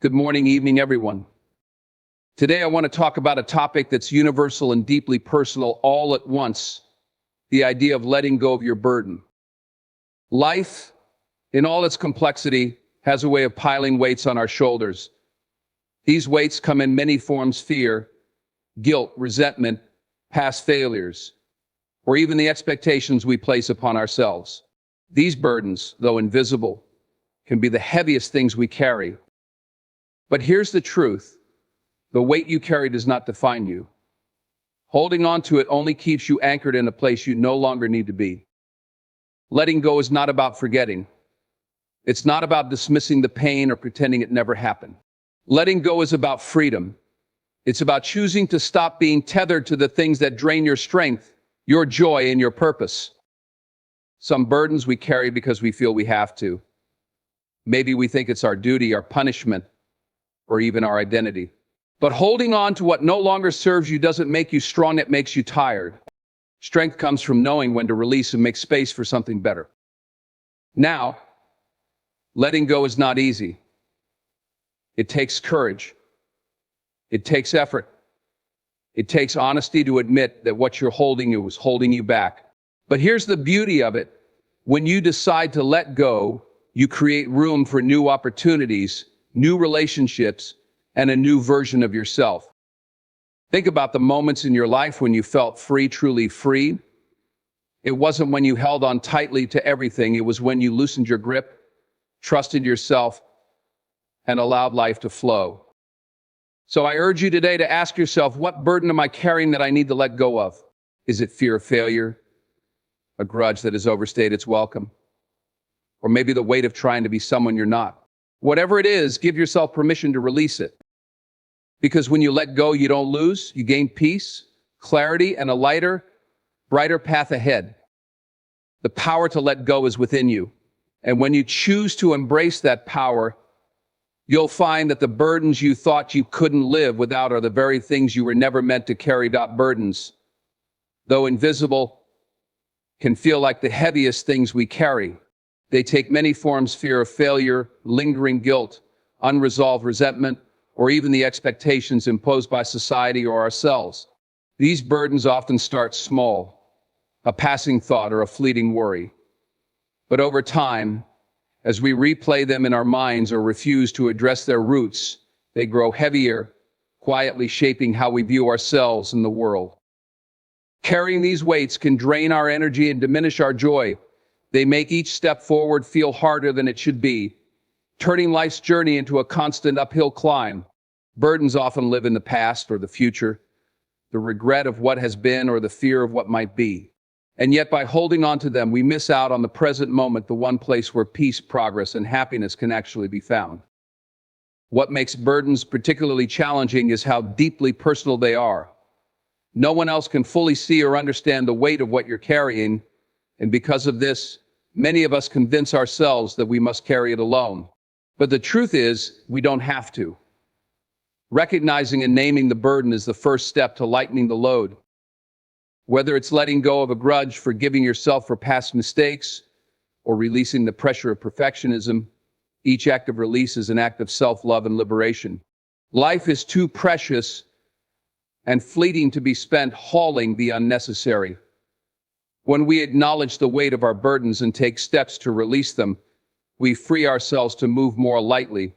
Good morning, evening, everyone. Today I want to talk about a topic that's universal and deeply personal all at once, the idea of letting go of your burden. Life, in all its complexity, has a way of piling weights on our shoulders. These weights come in many forms: fear, guilt, resentment, past failures, or even the expectations we place upon ourselves. These burdens, though invisible, can be the heaviest things we carry. But here's the truth: the weight you carry does not define you. Holding on to it only keeps you anchored in a place you no longer need to be. Letting go is not about forgetting. It's not about dismissing the pain or pretending it never happened. Letting go is about freedom. It's about choosing to stop being tethered to the things that drain your strength, your joy, and your purpose. Some burdens we carry because we feel we have to. Maybe we think it's our duty, our punishment, or even our identity. But holding on to what no longer serves you doesn't make you strong, it makes you tired. Strength comes from knowing when to release and make space for something better. Now, letting go is not easy. It takes courage. It takes effort. It takes honesty to admit that what you're holding was holding you back. But here's the beauty of it. When you decide to let go, you create room for new opportunities, new relationships, and a new version of yourself. Think about the moments in your life when you felt free, truly free. It wasn't when you held on tightly to everything. It was when you loosened your grip, trusted yourself, and allowed life to flow. So I urge you today to ask yourself, what burden am I carrying that I need to let go of? Is it fear of failure? A grudge that has overstayed its welcome? Or maybe the weight of trying to be someone you're not? Whatever it is, give yourself permission to release it. Because when you let go, you don't lose, you gain peace, clarity, and a lighter, brighter path ahead. The power to let go is within you. And when you choose to embrace that power, you'll find that the burdens you thought you couldn't live without are the very things you were never meant to carry. Burdens, though invisible, can feel like the heaviest things we carry. They take many forms: fear of failure, lingering guilt, unresolved resentment, or even the expectations imposed by society or ourselves. These burdens often start small, a passing thought or a fleeting worry. But over time, as we replay them in our minds or refuse to address their roots, they grow heavier, quietly shaping how we view ourselves and the world. Carrying these weights can drain our energy and diminish our joy. They make each step forward feel harder than it should be, turning life's journey into a constant uphill climb. Burdens often live in the past or the future, the regret of what has been or the fear of what might be. And yet by holding on to them, we miss out on the present moment, the one place where peace, progress, and happiness can actually be found. What makes burdens particularly challenging is how deeply personal they are. No one else can fully see or understand the weight of what you're carrying, and because of this, many of us convince ourselves that we must carry it alone. But the truth is, we don't have to. Recognizing and naming the burden is the first step to lightening the load. Whether it's letting go of a grudge, forgiving yourself for past mistakes, or releasing the pressure of perfectionism, each act of release is an act of self-love and liberation. Life is too precious and fleeting to be spent hauling the unnecessary. When we acknowledge the weight of our burdens and take steps to release them, we free ourselves to move more lightly,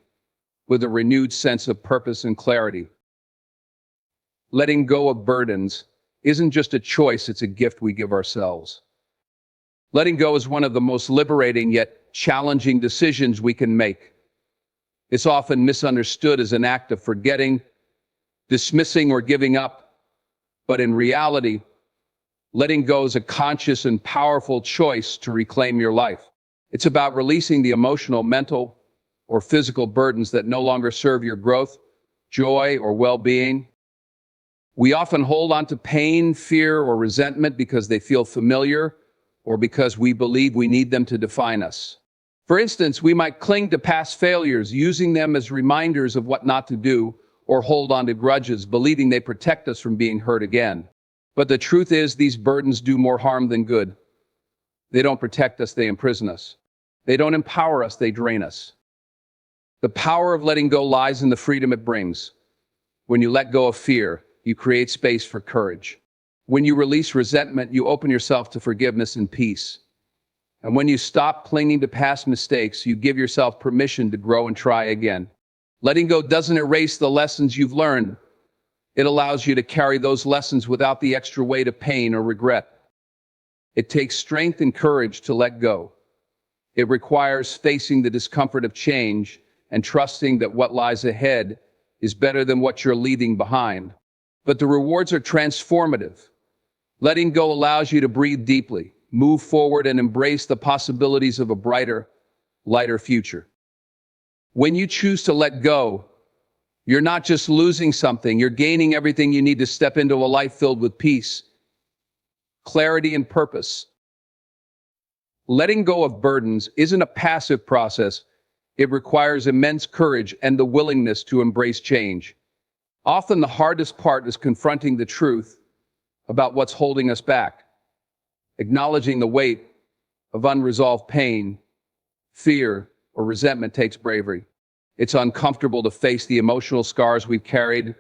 with a renewed sense of purpose and clarity. Letting go of burdens isn't just a choice, it's a gift we give ourselves. Letting go is one of the most liberating yet challenging decisions we can make. It's often misunderstood as an act of forgetting, dismissing, or giving up, but in reality, letting go is a conscious and powerful choice to reclaim your life. It's about releasing the emotional, mental, or physical burdens that no longer serve your growth, joy, or well-being. We often hold on to pain, fear, or resentment because they feel familiar or because we believe we need them to define us. For instance, we might cling to past failures, using them as reminders of what not to do, or hold on to grudges, believing they protect us from being hurt again. But the truth is, these burdens do more harm than good. They don't protect us, they imprison us. They don't empower us, they drain us. The power of letting go lies in the freedom it brings. When you let go of fear, you create space for courage. When you release resentment, you open yourself to forgiveness and peace. And when you stop clinging to past mistakes, you give yourself permission to grow and try again. Letting go doesn't erase the lessons you've learned. It allows you to carry those lessons without the extra weight of pain or regret. It takes strength and courage to let go. It requires facing the discomfort of change and trusting that what lies ahead is better than what you're leaving behind. But the rewards are transformative. Letting go allows you to breathe deeply, move forward, and embrace the possibilities of a brighter, lighter future. When you choose to let go, you're not just losing something, you're gaining everything you need to step into a life filled with peace, clarity, and purpose. Letting go of burdens isn't a passive process. It requires immense courage and the willingness to embrace change. Often the hardest part is confronting the truth about what's holding us back. Acknowledging the weight of unresolved pain, fear, or resentment takes bravery. It's uncomfortable to face the emotional scars we've carried,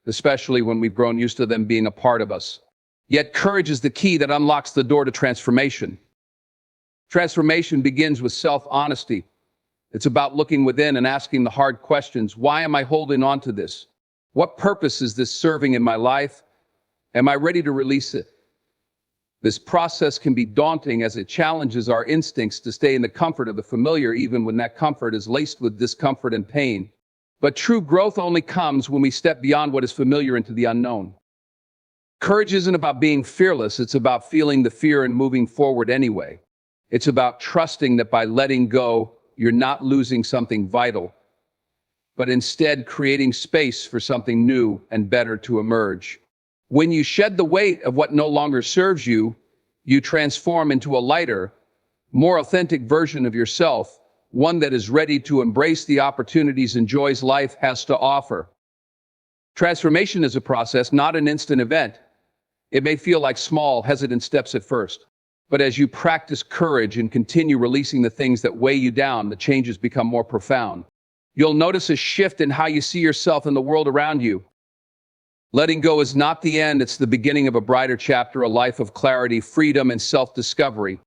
especially when we've grown used to them being a part of us. Yet courage is the key that unlocks the door to transformation. Transformation begins with self-honesty. It's about looking within and asking the hard questions. Why am I holding on to this? What purpose is this serving in my life? Am I ready to release it? This process can be daunting as it challenges our instincts to stay in the comfort of the familiar, even when that comfort is laced with discomfort and pain. But true growth only comes when we step beyond what is familiar into the unknown. Courage isn't about being fearless, it's about feeling the fear and moving forward anyway. It's about trusting that by letting go, you're not losing something vital, but instead creating space for something new and better to emerge. When you shed the weight of what no longer serves you, you transform into a lighter, more authentic version of yourself, one that is ready to embrace the opportunities and joys life has to offer. Transformation is a process, not an instant event. It may feel like small, hesitant steps at first, but as you practice courage and continue releasing the things that weigh you down, the changes become more profound. You'll notice a shift in how you see yourself and the world around you. Letting go is not the end, it's the beginning of a brighter chapter, a life of clarity, freedom, and self-discovery.